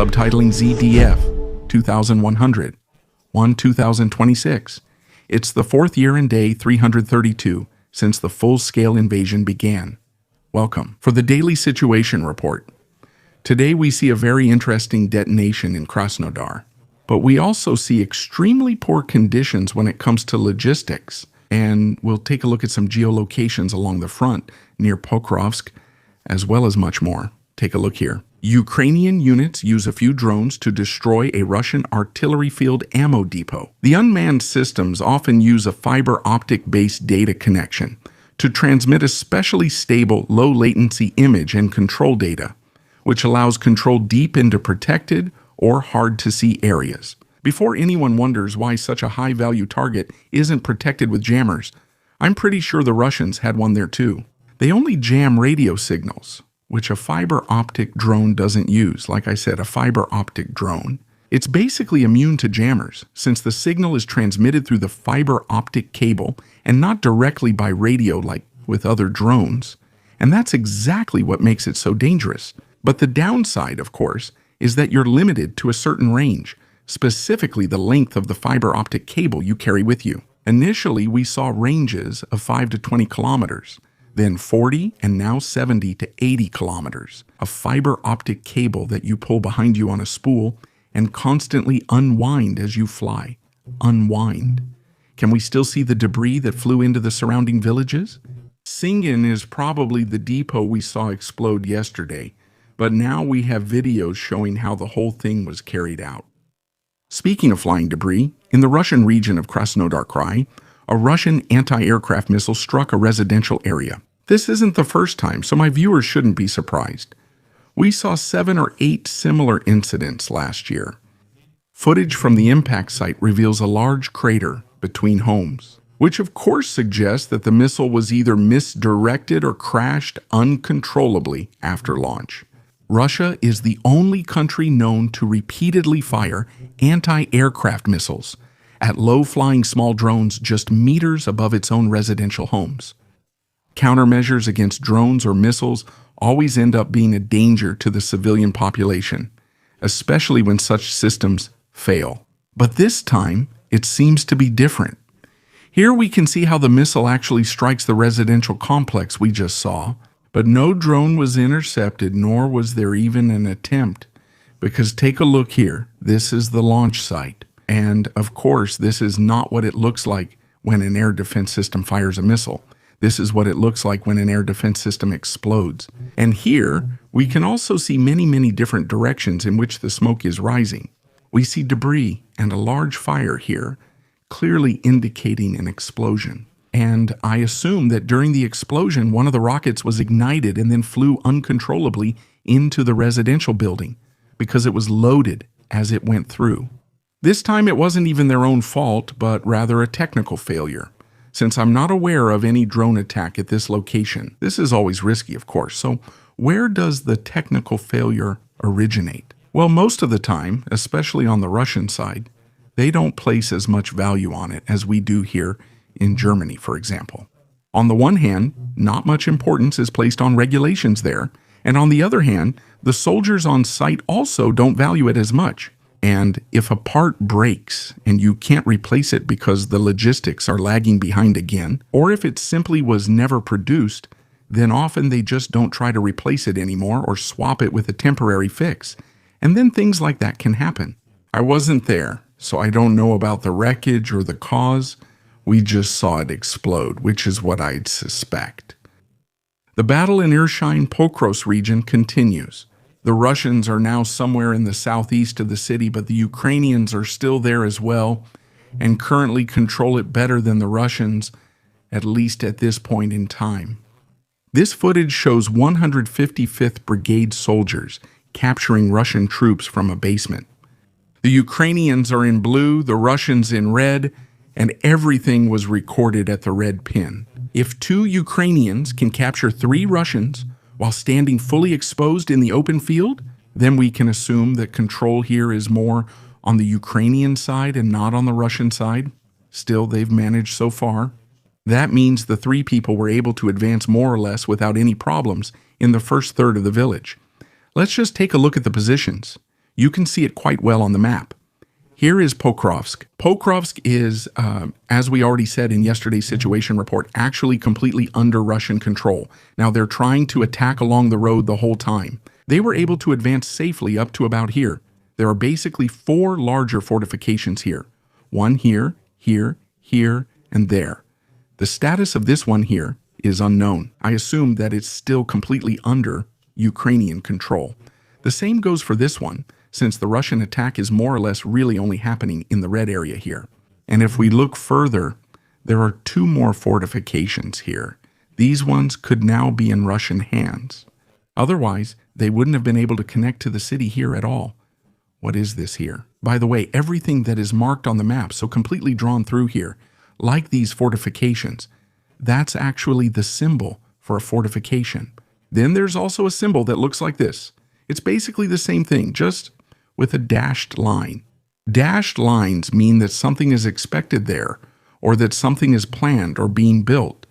subtitling ZDF 2100, 2026. It's the fourth year and day 332 since the full-scale invasion began. Welcome for the Daily Situation Report. Today we see a very interesting detonation in Krasnodar, but we also see extremely poor conditions when it comes to logistics, and we'll take a look at some geolocations along the front near Pokrovsk, as well as much more. Take a look here. Ukrainian units use a few drones to destroy a Russian artillery field ammo depot. The unmanned systems often use a fiber-optic based data connection to transmit especially stable, low-latency image and control data, which allows control deep into protected or hard-to-see areas. Before anyone wonders why such a high-value target isn't protected with jammers, I'm pretty sure the Russians had one there too. They only jam radio signals, which a fiber-optic drone doesn't use. Like I said, a fiber-optic drone. It's basically immune to jammers, since the signal is transmitted through the fiber-optic cable and not directly by radio like with other drones. And that's exactly what makes it so dangerous. But the downside, of course, is that you're limited to a certain range, specifically the length of the fiber-optic cable you carry with you. Initially, we saw ranges of 5 to 20 kilometers. Then 40 and now 70 to 80 kilometers, a fiber optic cable that you pull behind you on a spool and constantly unwind as you fly. Unwind. Can we still see the debris that flew into the surrounding villages? Singin is probably the depot we saw explode yesterday, but now we have videos showing how the whole thing was carried out. Speaking of flying debris, in the Russian region of Krasnodar Krai, a Russian anti-aircraft missile struck a residential area. This isn't the first time, so my viewers shouldn't be surprised. We saw 7 or 8 similar incidents last year. Footage from the impact site reveals a large crater between homes, which of course suggests that the missile was either misdirected or crashed uncontrollably after launch. Russia is the only country known to repeatedly fire anti-aircraft missiles at low-flying small drones just meters above its own residential homes. Countermeasures against drones or missiles always end up being a danger to the civilian population, especially when such systems fail. But this time, it seems to be different. Here we can see how the missile actually strikes the residential complex we just saw, but no drone was intercepted, nor was there even an attempt. Because take a look here, this is the launch site. And, of course, this is not what it looks like when an air defense system fires a missile. This is what it looks like when an air defense system explodes. And here, we can also see many different directions in which the smoke is rising. We see debris and a large fire here, clearly indicating an explosion. And I assume that during the explosion, one of the rockets was ignited and then flew uncontrollably into the residential building because it was loaded as it went through. This time it wasn't even their own fault, but rather a technical failure, since I'm not aware of any drone attack at this location. This is always risky, of course, so where does the technical failure originate? Well, most of the time, especially on the Russian side, they don't place as much value on it as we do here in Germany, for example. On the one hand, not much importance is placed on regulations there, and on the other hand, the soldiers on site also don't value it as much. And if a part breaks and you can't replace it because the logistics are lagging behind again, or if it simply was never produced, then often they just don't try to replace it anymore or swap it with a temporary fix. And then things like that can happen. I wasn't there, so I don't know about the wreckage or the cause. We just saw it explode, which is what I'd suspect. The battle in Irshyne, Pokrovsk region continues. The Russians are now somewhere in the southeast of the city, but the Ukrainians are still there as well and currently control it better than the Russians, at least at this point in time. This footage shows 155th Brigade soldiers capturing Russian troops from a basement. The Ukrainians are in blue, the Russians in red, and everything was recorded at the red pin. If 2 Ukrainians can capture 3 Russians while standing fully exposed in the open field, then we can assume that control here is more on the Ukrainian side and not on the Russian side. Still, they've managed so far. That means the 3 people were able to advance more or less without any problems in the first third of the village. Let's just take a look at the positions. You can see it quite well on the map. Here is Pokrovsk. Pokrovsk is, as we already said in yesterday's situation report, actually completely under Russian control. Now they're trying to attack along the road the whole time. They were able to advance safely up to about here. There are basically 4 larger fortifications here. One here, here, here, and there. The status of this one here is unknown. I assume that it's still completely under Ukrainian control. The same goes for this one, since the Russian attack is more or less really only happening in the red area here. And if we look further, there are 2 more fortifications here. These ones could now be in Russian hands. Otherwise, they wouldn't have been able to connect to the city here at all. What is this here? By the way, everything that is marked on the map, so completely drawn through here, like these fortifications, that's actually the symbol for a fortification. Then there's also a symbol that looks like this. It's basically the same thing, just with a dashed line. Dashed lines mean that something is expected there, or that something is planned or being built.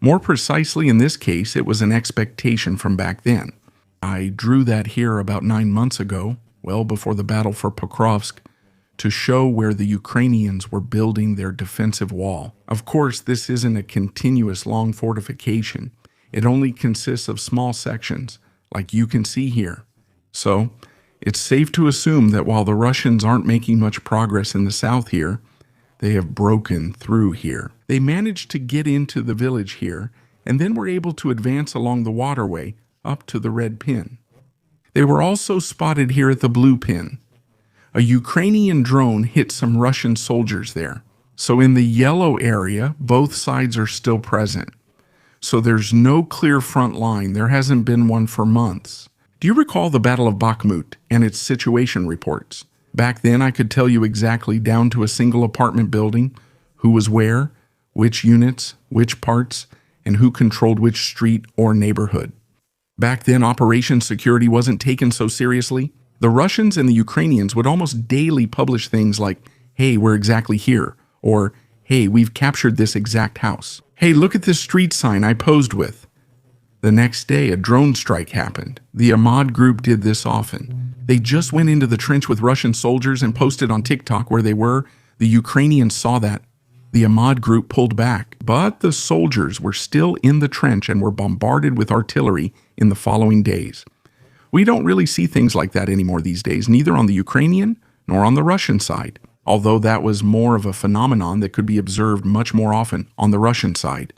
More precisely in this case, it was an expectation from back then. I drew that here about 9 months ago, well before the battle for Pokrovsk, to show where the Ukrainians were building their defensive wall. Of course, this isn't a continuous long fortification. It only consists of small sections, like you can see here. So, it's safe to assume that while the Russians aren't making much progress in the south here, they have broken through here. They managed to get into the village here, and then were able to advance along the waterway up to the red pin. They were also spotted here at the blue pin. A Ukrainian drone hit some Russian soldiers there. So in the yellow area, both sides are still present. So there's no clear front line. There hasn't been one for months. Do you recall the Battle of Bakhmut and its situation reports? Back then, I could tell you exactly down to a single apartment building, who was where, which units, which parts, and who controlled which street or neighborhood. Back then, operation security wasn't taken so seriously. The Russians and the Ukrainians would almost daily publish things like, "Hey, we're exactly here," or "Hey, we've captured this exact house." "Hey, look at this street sign I posed with." The next day, a drone strike happened. The Ahmad group did this often. They just went into the trench with Russian soldiers and posted on TikTok where they were. The Ukrainians saw that. The Ahmad group pulled back, but the soldiers were still in the trench and were bombarded with artillery in the following days. We don't really see things like that anymore these days, neither on the Ukrainian nor on the Russian side, although that was more of a phenomenon that could be observed much more often on the Russian side.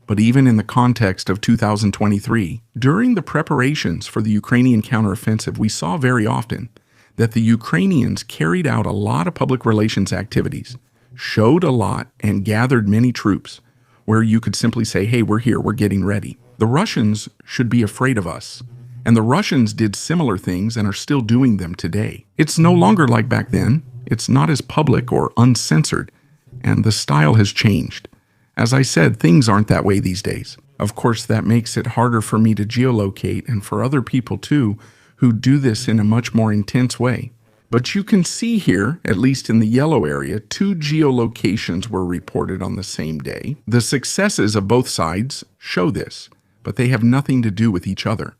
But even in the context of 2023, during the preparations for the Ukrainian counteroffensive, we saw very often that the Ukrainians carried out a lot of public relations activities, showed a lot, and gathered many troops, where you could simply say, "Hey, we're here, we're getting ready." The Russians should be afraid of us. And the Russians did similar things and are still doing them today. It's no longer like back then. It's not as public or uncensored, and the style has changed. As I said, things aren't that way these days. Of course, that makes it harder for me to geolocate and for other people too, who do this in a much more intense way. But you can see here, at least in the yellow area, 2 geolocations were reported on the same day. The successes of both sides show this, but they have nothing to do with each other.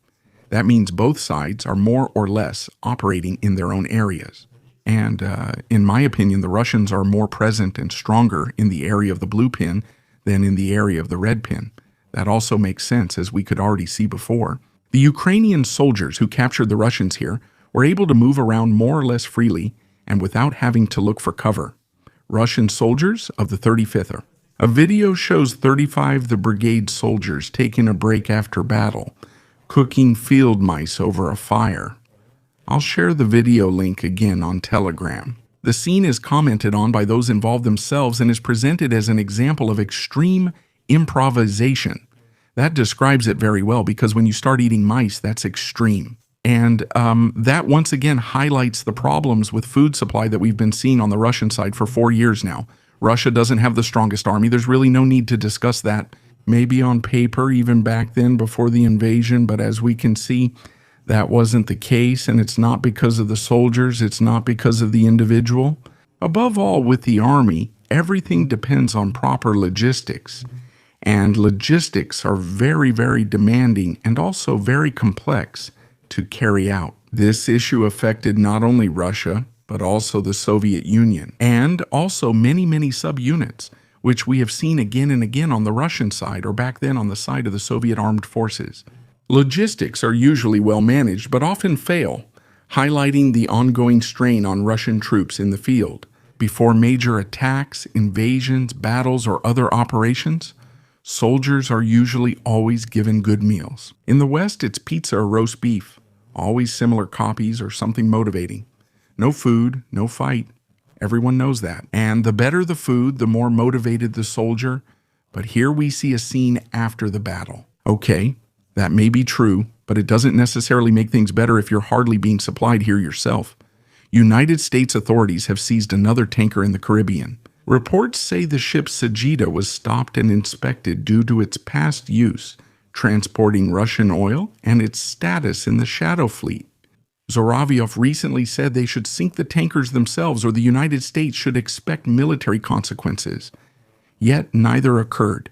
That means both sides are more or less operating in their own areas. And in my opinion, the Russians are more present and stronger in the area of the blue pin than in the area of the red pin. That also makes sense, as we could already see before. The Ukrainian soldiers who captured the Russians here were able to move around more or less freely and without having to look for cover. Russian soldiers of the 35th. A video shows 35 of the brigade soldiers taking a break after battle, cooking field mice over a fire. I'll share the video link again on Telegram. The scene is commented on by those involved themselves and is presented as an example of extreme improvisation. That describes it very well, because when you start eating mice, that's extreme. And that once again highlights the problems with food supply that we've been seeing on the Russian side for 4 years now. Russia doesn't have the strongest army. There's really no need to discuss that. Maybe on paper, even back then before the invasion, but as we can see, that wasn't the case, and it's not because of the soldiers, it's not because of the individual. Above all, with the army, everything depends on proper logistics. And logistics are very, very demanding and also very complex to carry out. This issue affected not only Russia, but also the Soviet Union, and also many subunits, which we have seen again and again on the Russian side, or back then on the side of the Soviet armed forces. Logistics are usually well managed, but often fail, highlighting the ongoing strain on Russian troops in the field. Before major attacks, invasions, battles, or other operations, soldiers are usually always given good meals. In the West, it's pizza or roast beef, always similar copies or something motivating. No food, no fight. Everyone knows that. And the better the food, the more motivated the soldier. But here we see a scene after the battle. Okay, that may be true, but it doesn't necessarily make things better if you're hardly being supplied here yourself. United States authorities have seized another tanker in the Caribbean. Reports say the ship Sajida was stopped and inspected due to its past use, transporting Russian oil, and its status in the Shadow Fleet. Zuravyov recently said they should sink the tankers themselves or the United States should expect military consequences. Yet neither occurred.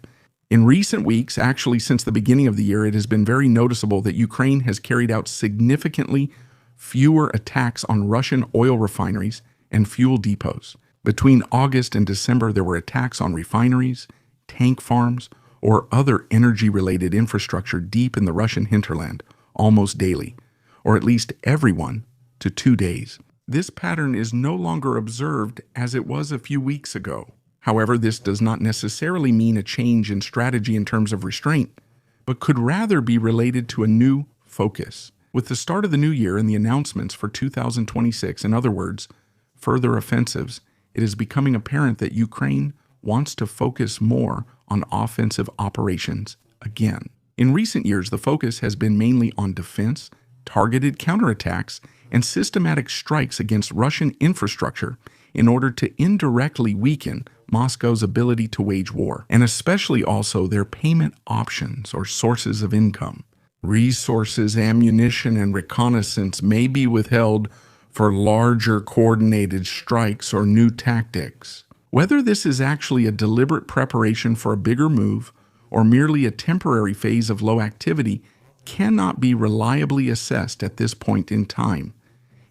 In recent weeks, actually since the beginning of the year, it has been very noticeable that Ukraine has carried out significantly fewer attacks on Russian oil refineries and fuel depots. Between August and December, there were attacks on refineries, tank farms, or other energy-related infrastructure deep in the Russian hinterland, almost daily, or at least every 1 to 2 days. This pattern is no longer observed as it was a few weeks ago. However, this does not necessarily mean a change in strategy in terms of restraint, but could rather be related to a new focus. With the start of the new year and the announcements for 2026, in other words, further offensives, it is becoming apparent that Ukraine wants to focus more on offensive operations again. In recent years, the focus has been mainly on defense, targeted counterattacks, and systematic strikes against Russian infrastructure in order to indirectly weaken Moscow's ability to wage war, and especially also their payment options or sources of income. Resources, ammunition, and reconnaissance may be withheld for larger coordinated strikes or new tactics. Whether this is actually a deliberate preparation for a bigger move or merely a temporary phase of low activity cannot be reliably assessed at this point in time.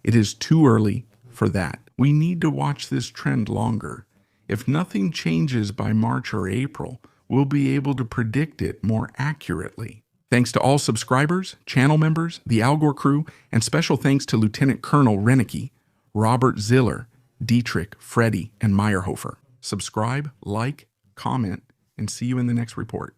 It is too early for that. We need to watch this trend longer. If nothing changes by March or April, we'll be able to predict it more accurately. Thanks to all subscribers, channel members, the Al Gore crew, and special thanks to Lieutenant Colonel Rennecke, Robert Ziller, Dietrich, Freddie, and Meyerhofer. Subscribe, like, comment, and see you in the next report.